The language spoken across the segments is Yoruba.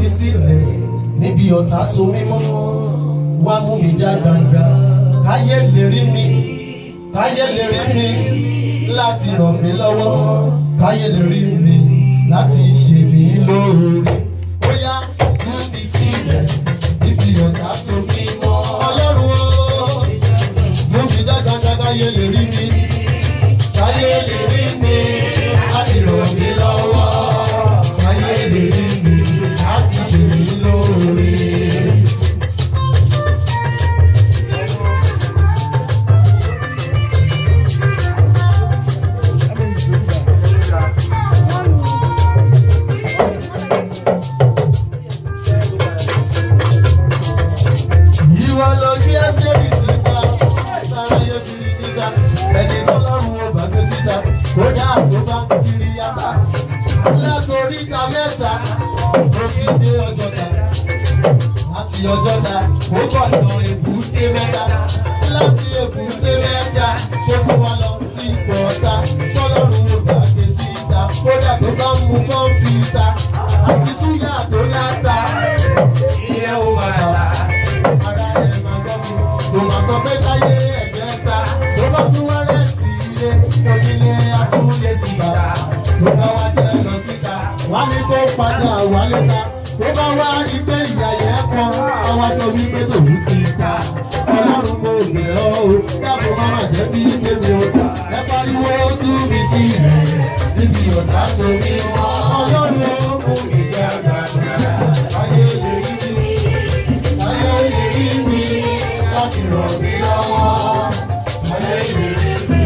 Tumisile, Nibi ọ̀tá so mímọ́, wá mú mi já gbangba, káyé lè rí mi, láti ràn mí lọ́wọ́, káyé lè rí mi, láti ṣe mí lóore. Ó yá Tumisile, Nibi ọ̀tá so mímọ́, Ọlọ́run o, mú mi já gbangba, káyé lè rí mi, láti ràn mí lọ́wọ́, káyé lè rí mi, láti ṣe mí lóore. Ìwọ ló gbé ẹ́sítẹ́rì síta, sára yóò kiri níta, ẹni tọ́lọ́run ó bá gbé síta, kódà tó bá ń kiri yàtá. Látòrí ta mẹ́ta, ó fi dé Ọjọ́ta, láti Ọjọ́ta, ó gbọ̀nà èbúté mẹ́ta, láti èbúté mẹ́ta, tó tún wá lọ sí Ìgbọ̀ta, tọ́lọ́run ó bá gbé síta, kódà tó bá ń mú kọ́ńfìtà, àti súyà tó láta, ìyẹn ó máa dà. Kò máa sọ pé táyé ẹ̀gbẹ́ta, tó bá tún wá rẹ̀ sí ilé, onílé atúnlé síta, tó bá wá jẹ́ lọ síta, wá ní kó padà wálé ta, tó bá wá rí pé ìyá yẹn pọ̀, àwa sọ wípé tòun ti ta. Ọlọ́run mo bẹ̀ ọ́ o, dáàbò má má jẹ́ bí kéwì o, ẹ pariwo Tumisile, Nibi ọ̀tá so mímọ́, Ọlọ́run ó mú mi jẹ́ gbàgbà, ayé lè rí mi, láti ràn mí lọ́wọ́, ayé lè rí mi,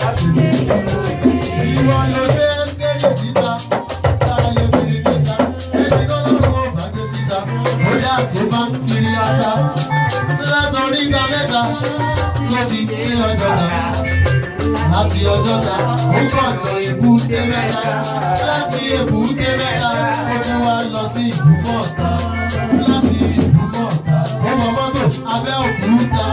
láti ràn mí lọ́wọ́. Ìwọ ló gbé ẹ́sítẹ́rì síta, sára yóò kiri níta, ẹni lọ́lọ́run ó bá gbé síta, kódà tó bá ń kiri ata. Látòrí ta mẹ́ta, ló fi dé Ọjọ́ta, láti Ọjọ́ta, ó gbọ̀nà èbúté mẹ́ta, láti èbúté mẹ́ta, ó tún wá lọ sí Ìdúmọ̀tà, láti Ìdúmọ̀tà, ó wọ mọ́tò Abẹ́òkúta,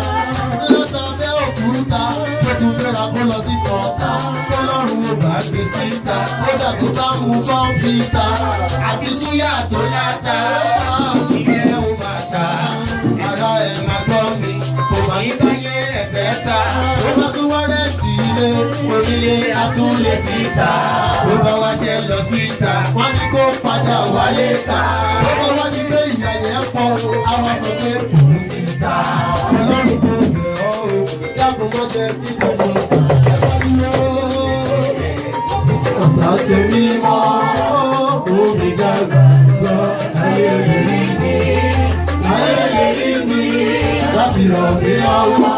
láti Abẹ́òkúta, ó tún gbéra kó lọ sí Kọ̀ọ̀tà, kọ́lọ́run ó bá gbé síta, kódà tó bá mú kọ́ńfìtà, àti súyà tó láta, ìyẹn ó máa ta. Ara ẹ̀ máa gbọ́ mi, kò máa ń táyé ẹ̀gbẹ́ta, tó bá tún wá rẹ̀ sí ilé, onílé atúnlé síta, tó bá wá ṣe lọ síta, wọ́n ní kó padà wálé ta, tó bá wá ní pé ìyá yẹn pọ̀, àwa sọ pé òun ti ta. Ọlọ́run mo bẹ̀ ọ́ o, dákun mọ́ jẹ́ kí gbogbo ẹ bá dúró. Ọ̀tá so mímọ́, omi dàgbà gbọ́, ayé lè rí mi, láti ràn mí lọ́wọ́.